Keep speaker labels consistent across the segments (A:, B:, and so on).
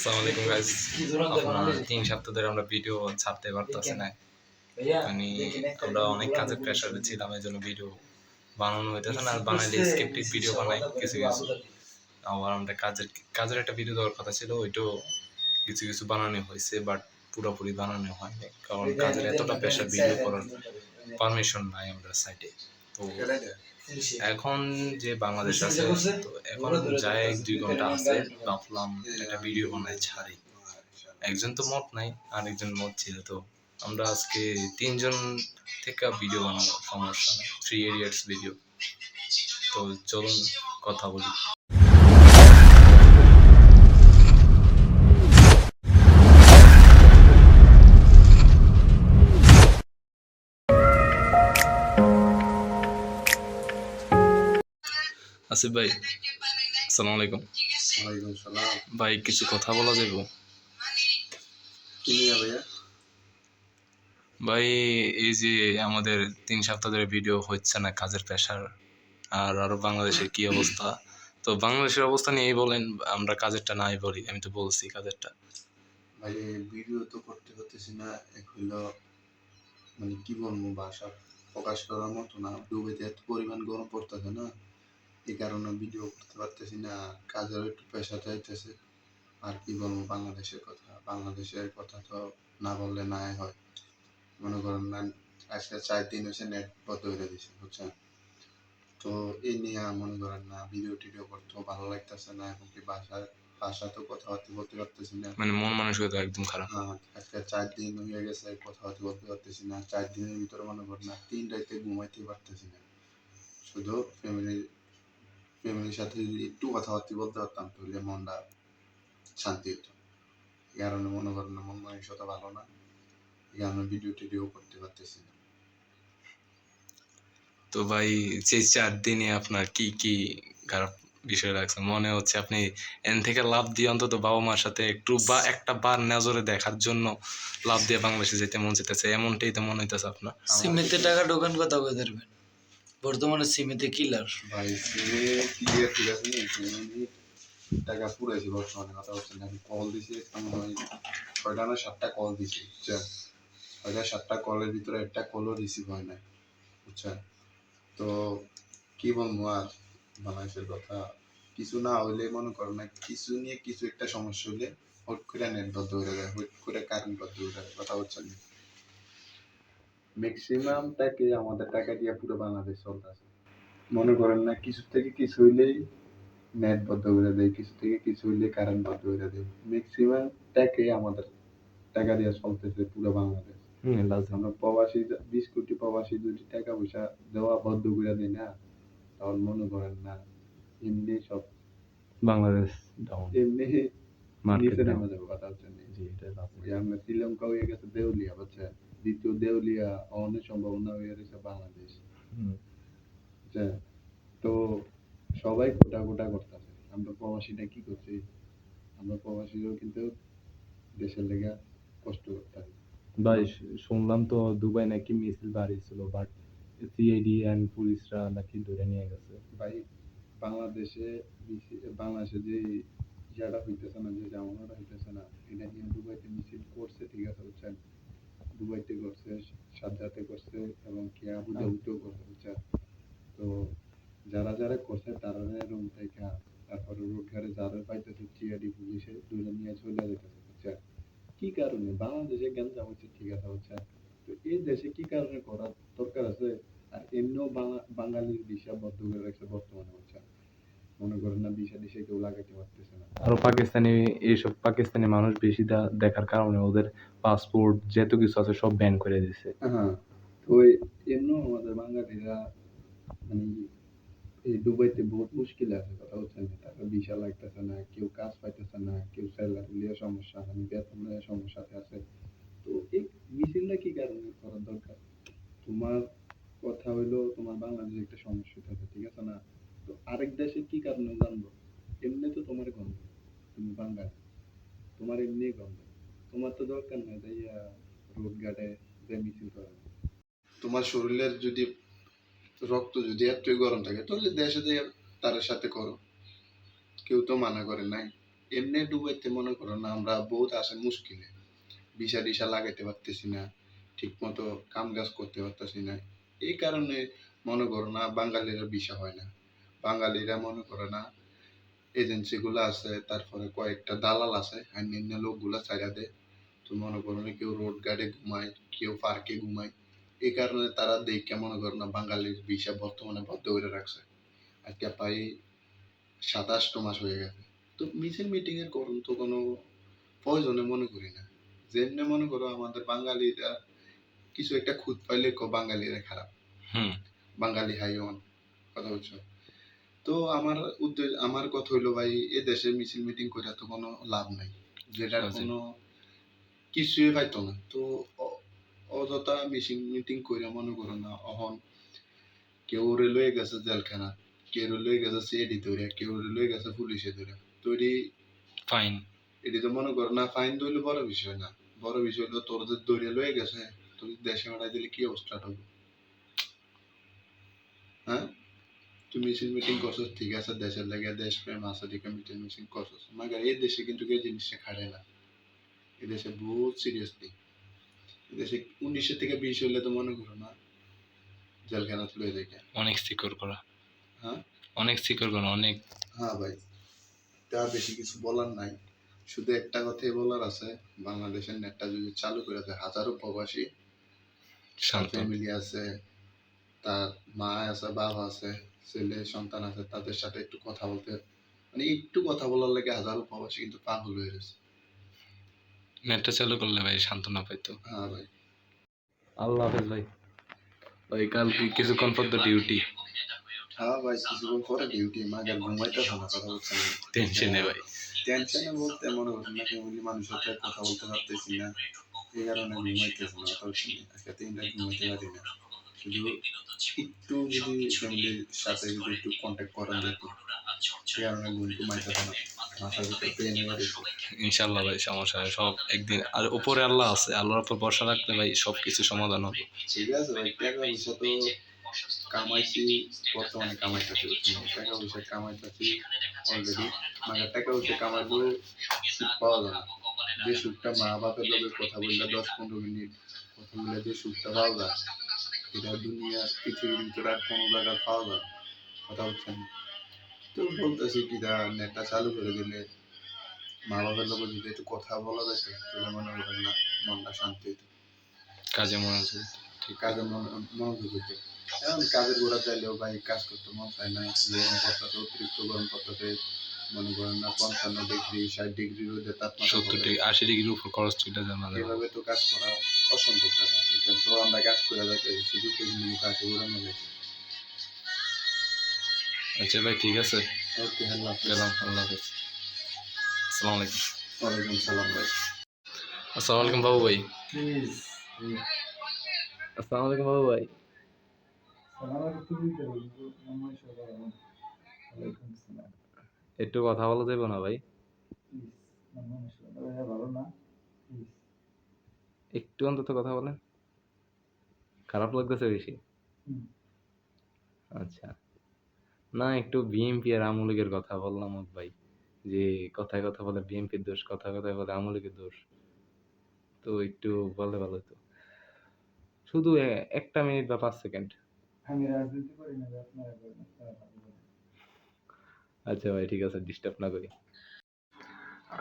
A: আসসালামু আলাইকুম গাইস। আপনার 3 সপ্তাহ ধরে আমরা ভিডিও ছাড়তে পারতেছি না। মানে আমরা অনেক কাজের প্রেসারে ছিলাম, এই জন্য ভিডিও বানানো হইতেছে না। আর বানাইলে স্ক্রিপ্টেড ভিডিও বানাই কিছু কিছু। আবার আমরা কাজের একটা ভিডিও দেওয়ার কথা ছিল, ওইটাও কিছু কিছু বানানো হয়েছে, বাট পুরোপুরি বানানো হয়নি, কারণ কাজের এতটা প্রেসার ভিডিও করার পারমিশন নাই আমরা সাইটে। তো এখন যে বাংলাদেশ আছে, তো এখন যায় 1-2 ঘন্টা আছে, ভাবলাম একটা ভিডিও বানাই ছাড়ি। একজন তো মত নাই, আরেকজন মত ছিল, তো আমরা আজকে 3জন থেকে ভিডিও বানাবো, সমস্যা নেই, 3 idiots ভিডিও। তো চলুন কথা বলি। আসিফ ভাই, আসসালামু আলাইকুম।
B: ওয়ালাইকুম সালাম।
A: ভাই কিছু কথা বলা যাবে?
B: কি নিয়ে ভাইয়া?
A: ভাই এই যে আমাদের 3 সপ্তাহ ধরে ভিডিও হচ্ছে না, কাজের প্রেশার, আর আরো বাংলাদেশের কি অবস্থা। তো বাংলাদেশের অবস্থা নিয়েই বলেন, আমরা কাজেরটা নাই বলি। আমি তো বলছি কাজেরটা।
B: ভাই ভিডিও তো করতে পারতেছি না, এক হইলো মানে কি বলবো, ভাষা প্রকাশ করার মতো না। দুবাইতে এত পরিমাণ গরম পড়তেছে না, এই কারণে ভিডিও করতে পারতেছি না। কাজের একটু পেশা চাইতেছে। আর কি বলবো, বাংলাদেশের কথা তো না বললে নাই হয়। মনে করেন না, আজকে 4 দিন হয়েছে নেট বন্ধ করে দিছে, বুঝছেন? তো এই নিয়ে মনে করেন না, ভিডিও টিডিও করতেও ভালো লাগতেছে না, এমনকি ভাষাতেও কথাবার্তা বলতে পারতেছি না।
A: মানে মন মানসিকতা একদম খারাপ।
B: আজকে 4 দিন হয়ে গেছে, কথাবার্তা বলতে পারতেছি না। 4 দিনের ভিতরে মনে করেন না, 3 রাতে ঘুমাইতে পারতেছি না। শুধু ফ্যামিলির সাথে যদি একটু কথাবার্তা বলতে পারতাম, তাহলে মনটা শান্তি হতো। এই কারণে মনে করেন না, মন মানসিকতা ভালো না, এই কারণে ভিডিও টিডিও করতে পারতেছি না।
A: তো ভাই যে 4 দিনে আপনার কি কি খারাপ বিষয় লাগছে? মনে হচ্ছে আপনি এন থেকে লাভ দিয়ে অন্তত বাবা মার সাথে একটু বা একটা বার নজরে দেখার জন্য লাভ দিয়ে বাংলাদেশে যেতে মন চাইতেছে, এমনটাই তো মনে হইতেছে আপনার।
C: সিমেতে টাকা ঢোকান কথা কই ধরবেন? বর্তমানে সিমেতে কিলার
B: ভাই সিমে ক্লিয়ার ঠিক আছে নি, সিমে টাকা পুরাইছি বর্তমানে, কথা হচ্ছে না। আমি কল দিছি, আমি 6টা না 7টা কল দিছি, বুঝছেন? 6টা 7টা কলের ভিতরে একটা কলও রিসিভ হয় না, বুঝছেন? তো কি বলবো আর, বাংলাদেশের কথা কিছু না হইলে মনে করো না, কিছু নিয়ে কিছু একটা সমস্যা হইলে হুট করে নেট বন্ধ হয়ে যায়, হুট করে কারেন্ট বন্ধ হয়ে যায়, কথা হচ্ছে না। ম্যাক্সিমাম টাকে আমাদের টাকা দিয়ে পুরো বাংলাদেশ চলতেছে। মনে করেন না, কিছু থেকে কিছু হইলেই নেট বন্ধ করে দেয়, কিছু থেকে কিছু হইলে কারেন্ট বন্ধ করে দেয়। ম্যাক্সিমাম টাকে আমাদের টাকা দিয়ে চলতেছে পুরো বাংলাদেশ। আমরা প্রবাসী 20 কোটি প্রবাসী যদি টাকা পয়সা দেওয়া বন্ধ করে দেয় না, তখন মনে করেন না, এমনি সব
A: বাংলাদেশ ডাউন,
B: এমনি
A: মার্কেট
B: নিচে
A: ডাউন।
B: নেমে যাবে, কথা হচ্ছে না।
A: জি, এটা
B: আমরা শ্রীলঙ্কা হয়ে গেছে দেউলিয়া, বুঝছে? দ্বিতীয় দেউলিয়া অনেক সম্ভাবনা হয়ে গেছে বাংলাদেশ, বুঝছে? তো সবাই গোটা গোটা করতেছে। আমরা প্রবাসীটা কি করছি? আমরা প্রবাসীরাও কিন্তু দেশের লেগে কষ্ট করতেছে।
D: ভাই শুনলাম তো দুবাই নাকি মিছিল বাড়িয়েছিল, বাট সিআইডি এন্ড পুলিশরা নাকি ধরে নিয়ে গেছে।
B: ভাই বাংলাদেশে যে ইয়াটা হইতেছে না, যে জামানাটা হইতেছে না, এটা নিয়ে দুবাইতে মিছিল করছে, ঠিক আছে, বুঝছেন? দুবাইতে করছে, শারজাতে করছে, এবং কি আবু ধাবিতেও করছে, বুঝছেন? তো যারা যারা করছে তারা রুম থেকে, তারপরে রোড ঘাটে যারা পাইতেছে সিআইডি পুলিশে ধরে নিয়ে চলে যেতেছে, বুঝছেন? কি কারণে বাংলাদেশে গ্যাঞ্জাম হচ্ছে, ঠিক আছে, বুঝছেন? তো এই দেশে কি কারণে করার দরকার আছে? আর এমনিও বাঙালির ভিসা বন্ধ করে রাখছে বর্তমানে, বুঝছেন? মনে করেন না, ভিসা টিসা কেউ লাগাইতে পারতেছে না।
D: আরো এইসব পাকিস্তানি মানুষ বেশি দেখার কারণে ওদের পাসপোর্ট যত কিছু আছে সব ব্যান করে দিছে।
B: হ্যাঁ, তো এমনিও আমাদের বাঙালিরা মানে এই দুবাইতে বহুত মুশকিল আছে, কথা হচ্ছে না। টাকা ভিসা লাগতেছে না, কেউ কাজ পাইতেছে না, কেউ স্যালারি লিয়ে সমস্যা, মানে বেতন লিয়ে সমস্যাতে আছে। তো এই মিছিলটা কি কারণে করার দরকার? তোমার কথা হইলো তোমার বাংলাদেশে একটা সমস্যা আছে, ঠিক আছে না? তো আরেক দেশে কি কারণে জানবো? এমনি তো তোমার গন্ধ, তুমি বাঙালি, তোমার এমনি গন্ধ, তোমার তো দরকার নাই যাইয়া রোড ঘাটে যে মিছিল করা। তোমার শরীরের যদি রক্ত যদি এতই গরম থাকে, তাহলে দেশে যে তার সাথে করো, কেউ তো মানা করে নাই। এমনি দুবাইতে মনে করো না আমরা বহুত আসে মুশকিলে, ভিসা টিসা লাগাইতে পারতেছি না, ঠিক মতো কাম কাজ করতে পারতেছি না। এই কারণে মনে করো না বাঙালিরা ভিসা হয় না। বাঙালিরা মনে করো না এজেন্সি গুলো আছে, তারপরে কয়েকটা দালাল আছে, অন্যান্য লোকগুলা ছাইড়া দেয়। তো মনে করো না কেউ রোড গার্ডে ঘুমায়, কেউ পার্কে ঘুমায়। এই কারণে তারা দেখে মনে করো না বাঙালির ভিসা বর্তমানে বন্ধ করে রাখছে। আজকে প্রায় 27 মাস হয়ে গেছে। তো মিছিল মিটিং এর করুন তো কোনো প্রয়োজনে মনে করি না। যেমনি মনে করো আমাদের বাঙালিরা কিছু একটা খুঁত পাইলে বাঙালিরা খারাপ,
A: হুম
B: বাঙালি হাইওয়ান, কথা বলছো। তো আমার কথা হইলো ভাই, এ দেশে মিছিল মিটিং করে তো কোনো লাভ নাই, যেটার
A: আছে।
B: কোনো কিছুই পাইতো না। তো অযথা মিছিল মিটিং করে মনে করো না অহন কেউ লয়ে গেছে জেলখানা, কেউ লয়ে গেছে সিআইডি ধরে, কেউ লয়ে গেছে পুলিশে ধরে। তো
A: ফাইন।
B: এটি তো মনে করো না ফাইন ধরলে বড় বিষয় না, বড় বিষয় হলো তোর যে ধরে লয়ে গেছে, তোর দেশে পাঠাই দিলে কি অবস্থা হবে? হ্যাঁ, তুই মিছিল মিটিং করছিস ঠিক আছে, দেশের লাগে দেশপ্রেম আছে, ঠিক মিটিং মিটিং করছিস, মাগার এই দেশে কিন্তু এই জিনিসটা খাটে না। এই দেশে বহুত সিরিয়াসলি, এই দেশে 19 থেকে 20 হলে তো মনে করো না জেলখানা তুলে যায়।
A: অনেক সিকিউর করা,
B: হ্যাঁ
A: অনেক সিকিউর করা, অনেক।
B: হ্যাঁ ভাই, তার বেশি কিছু বলার নাই। শুধু একটা কথাই বলার আছে, বাংলাদেশের নেটটা যদি চালু করে দেয়, হাজারো প্রবাসী
A: শান্ত।
B: ফ্যামিলি আছে, তার মা আছে, বাবা আছে, ছেলে সন্তান আছে, তাদের সাথে একটু কথা বলতে, মানে একটু কথা বলার লাগে হাজারো প্রবাসী কিন্তু পাগল হয়ে গেছে।
A: নেটটা চালু করলে ভাই সান্ত্বনা পাইতো।
B: হ্যাঁ ভাই।
A: আল্লাহ হাফেজ ভাই। ভাই কালকে কিছুক্ষণ পর তো ডিউটি।
B: হ্যাঁ ভাই, কিছুক্ষণ পরে ডিউটি, মাগার ঘুমাইতেছে না, কথা বলছে না।
A: টেনশনে ভাই।
B: টেনশনে বলতে মনে করুন না ফ্যামিলি মানুষের সাথে কথা বলতে পারতেছি না, এই কারণে ঘুমাইতেছে না, কথা বলছি না। আজকে 3 রাত ঘুমাইতে পারি না। শুধু একটু যদি ফ্যামিলির সাথে যদি একটু কন্ট্যাক্ট করা যেত, সে কারণে ঘুমাইতেছে না, মাথার ভিতরে পেন হয়ে গেছে।
A: ইনশাল্লাহ ভাই সমস্যা হয় সব একদিন, আর উপরে আল্লাহ আছে, আল্লাহর উপর ভরসা রাখলে ভাই সব কিছু সমাধান হবে।
B: ঠিক আছে ভাই, টাকা পয়সা তো কামাইছি, বর্তমানে কামাইতেছি, টাকা পয়সা কামাইতেছি অলরেডি। মানে টাকা পয়সা কামাইলেও সুখ পাওয়া যায় না। যে সুখটা মা বাপের লোকের কথা বললে 10-15 মিনিট কথা বললে যে সুখটা পাওয়া যায়, এটা দুনিয়ার পৃথিবীর ভিতরে আর কোনো জায়গায় পাওয়া যায় না, কথা বলছেন। তো বলতেছি কি নেটটা চালু করে দিলে মা বাবার লোকের যদি একটু কথা বলা যেত, তাহলে মনে করেন না মনটা শান্তি হইতো,
A: কাজে মনোযোগ। ঠিক
B: কাজে মনোযোগ হইতো। এখন কাজের গোড়া চাইলেও ভাই কাজ করতে মন চায় না, গরম করতেছে, অতিরিক্ত গরম করতেছে। মনে করেন না 55 ডিগ্রি 60 ডিগ্রি রোদে তাপমাত্রা
A: 70 ডিগ্রি 80 ডিগ্রির উপর খরচ চলে যায় মাঝে মাঝে।
B: এভাবে তো কাজ করা অসম্ভব ব্যাপার। বুঝছেন? তো আমরা কাজ করে যাইতে শুধু সেগুলো কাজে উড়ানো যাইতে।
A: আচ্ছা ভাই ঠিক আছে,
B: ওকে, আল্লাহ হাফেজ।
A: গেলাম, আল্লাহ হাফেজ। আসসালামু আলাইকুম।
B: ওয়ালাইকুম সালাম ভাই।
A: আসসালামু আলাইকুম বাবু ভাই।
B: প্লিজ
A: আসসালামু আলাইকুম বাবু ভাই। একটু কথা বলা যাবে না ভাই? একটু অন্তত কথা বলেন, খারাপ লাগতেছে বেশি? আচ্ছা, না একটু বিএনপি আর আওয়ামী লীগের কথা বললাম ভাই, যে কথায় কথা বলে বিএনপির দোষ, কথায় কথায় বলে আওয়ামী লীগের দোষ। তো একটু বললে ভালো হতো, শুধু 1 মিনিট বা 5 সেকেন্ড।
C: আমি রাজনীতি করি না, আপনারা করেন, আপনারা ভালো করেন।
A: আচ্ছা ভাই ঠিক আছে, ডিস্টার্ব না করি।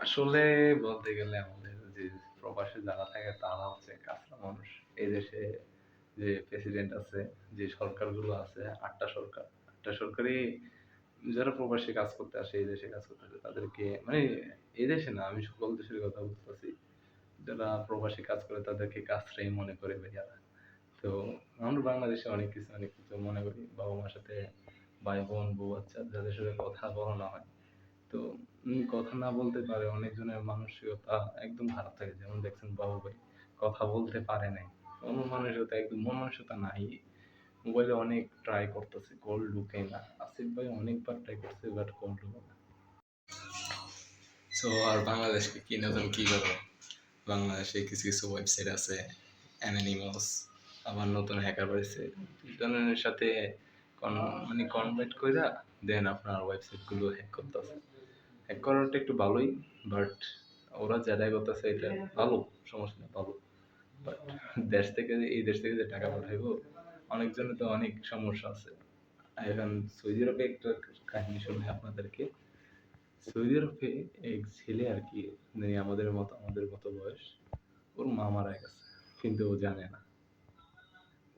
A: আসলে বলতে গেলে আমাদের যে প্রবাসে যারা থাকে তারা হচ্ছে কাঁচা মানুষ। এই দেশে যে প্রেসিডেন্ট আছে, যে সরকারগুলো আছে, 8টা সরকার, 8টা সরকারই যারা প্রবাসে কাজ করতে আসে, এই দেশে কাজ করতে আসে, তাদেরকে মানে এই দেশে না, আমি সকল দেশের কথা বলতেছি, যারা প্রবাসী কাজ করে তাদেরকে কাজটাই মনে করে ভাইয়ারা। তো আমরা বাংলাদেশে অনেক কিছু মনে করি, বাবা মার সাথে, ভাই বোন বউ বাচ্চা যাদের সাথে কথা বলানো হয়, তো কথা না বলতে পারে, অনেকজনের মানসিকতা একদম খারাপ থাকে। যেমন দেখছেন বাবু ভাই কথা বলতে পারে নাই, মন মানসিকতা একদম, মন মানসিকতা নাই। মোবাইলে অনেক ট্রাই করতেছে, কল ঢুকে না। আসিফ ভাই অনেকবার ট্রাই করছে, বাট কল ঢুকে না। সো আর বাংলাদেশকে কি নতুন কি করবো, বাংলাদেশে কিছু কিছু ওয়েবসাইট আছে অ্যানোনিমাস, আবার নতুন হ্যাকার বাড়ছে, দুজনের সাথে মানে কনভার্ট কইরা দেন আপনার ওয়েবসাইটগুলো হ্যাক করতেছে।
D: হ্যাক করাটা একটু ভালোই, বাট ওরা যেটাই করতেছে এটা ভালো, সমস্যা নেই, ভালো। বাট এই দেশ থেকে যে টাকা পাঠাইবো, অনেকজনের তো অনেক সমস্যা আছে। এখন সৌদি আরবে একটা কাহিনী শুনি আপনাদেরকে। সৌদি আরবে এক ছেলে আর কি, মানে আমাদের মতো বয়স, ওর মা মারা গেছে, কিন্তু ও জানে না।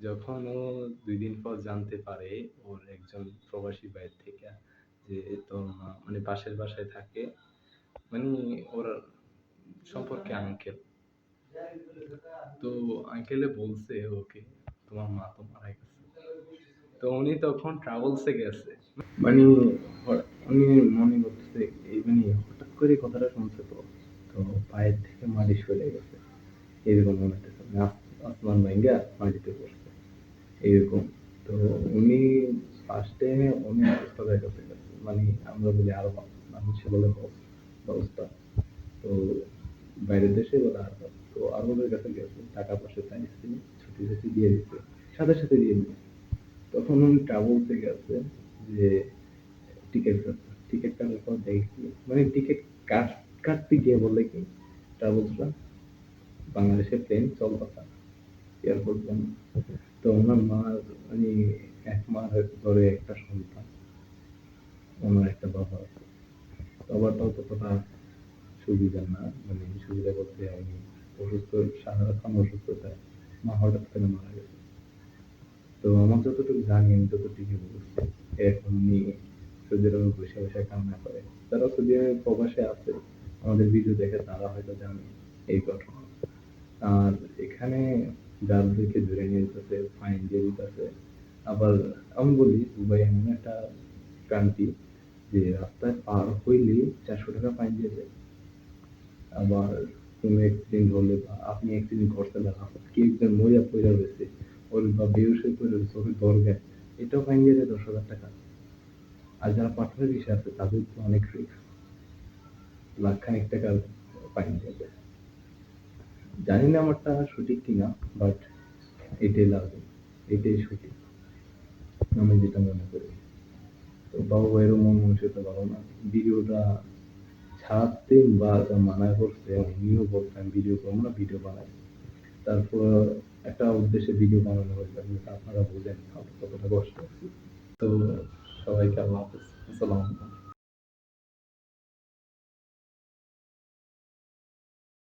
D: যখন ও 2 দিন পর জানতে পারে ওর একজন প্রবাসী বাইরে থেকে, যে তোর মা মানে পাশের বাসায় থাকে, মানে ওর সম্পর্কে আঙ্কেল, তো আঙ্কেলে বলছে ওকে, তোমার মা তো মারা গেছে। তো উনি তখন ট্রাভেলসে গেছে, মানে উনি মনে করতেছে এই মানে হঠাৎ করে কথাটা শুনছে, তো তো পায়ের থেকে মাটি সরে গেছে, এরকম মনে হচ্ছে, মানে আসমান ভাঙ্গা মাটিতে পড়ছে এরকম। তো উনি ফার্স্টে উনি হাসপাতালের কাছে গেছে, মানে আমরা বলি আরো মানুষে বলে ব্যবস্থা, তো বাইরের দেশে বলে আরব, তো আরবের কাছে গেছে, টাকা পয়সা চাইছে, ছুটি ছুটি দিয়ে দিচ্ছে, সাথে সাথে দিয়ে দিচ্ছে। তখন উনি ট্রাভেলসে গেছে, যে টিকিট কাটতে, টিকিট কাটার পর দেখি, মানে টিকিট কাটতে গিয়ে বলে কি ট্রাভেলসরা বাংলাদেশের প্লেন চলতেছে না, এয়ারপোর্ট বন্ধ। তো ওনার মার মানে 1 মাস ধরে একটা সন্তান, ওনার একটা বাবা আছে, বাবাটাও ততটা সুবিধা না, মানে সুবিধা বলতে আমি অসুস্থ, সারাক্ষণ অসুস্থতায় মা হঠাৎ করে মারা গেছে। তো আমার যতটুকু জানি, আমি যতটুকু বলছি, এখন উনি সৌদি আরবে বসে বসে কান্না করে। যারা সৌদি আরবে প্রবাসে আছে, আমাদের ভিডিও দেখে তারা হয়তো জানে এই ঘটনা। আর এখানে যাদেরকে ধরে নিয়ে যেতেছে, ফাইন দিয়ে দিতেছে। আবার আমি বলি, দুবাই এমন একটা কান্ট্রি যে রাস্তায় পার হইলেই 400 টাকা ফাইন দিয়ে দেয়। আবার কোনো অ্যাক্সিডেন্ট হলে বা আপনি অ্যাক্সিডেন্ট করছেন না, কি একজন মরিয়া পইরা রয়েছে, ওর বা বেহুশ হয়ে পইরা রয়েছে, ওকে ধরবেন, এটাও ফাইন দিয়ে দেয় 10,000 টাকা। আর যারা পাথরের বিষয় আছে তাদের তো অনেক রিস্ক, লাখখানেক টাকার ফাইন দিয়ে দেয়। জানি না আমারটা সঠিক কিনা, বাট এটাই লাগে, এটাই সঠিক, আমি যেটা মনে করি। তো বাবু ভাইয়েরও মন মানসিকতা ভালো না, ভিডিওটা ছাড়তে বা মানা করছে, উনিও বলছে আমি ভিডিও করবো না, ভিডিও বানাই। তারপর একটা উদ্দেশ্যে ভিডিও বানানো হয়েছে, আপনারা বুঝেন কতটা কষ্ট। তো সবাইকে আল্লাহ হাফেজ, আসসালামু আলাইকুম।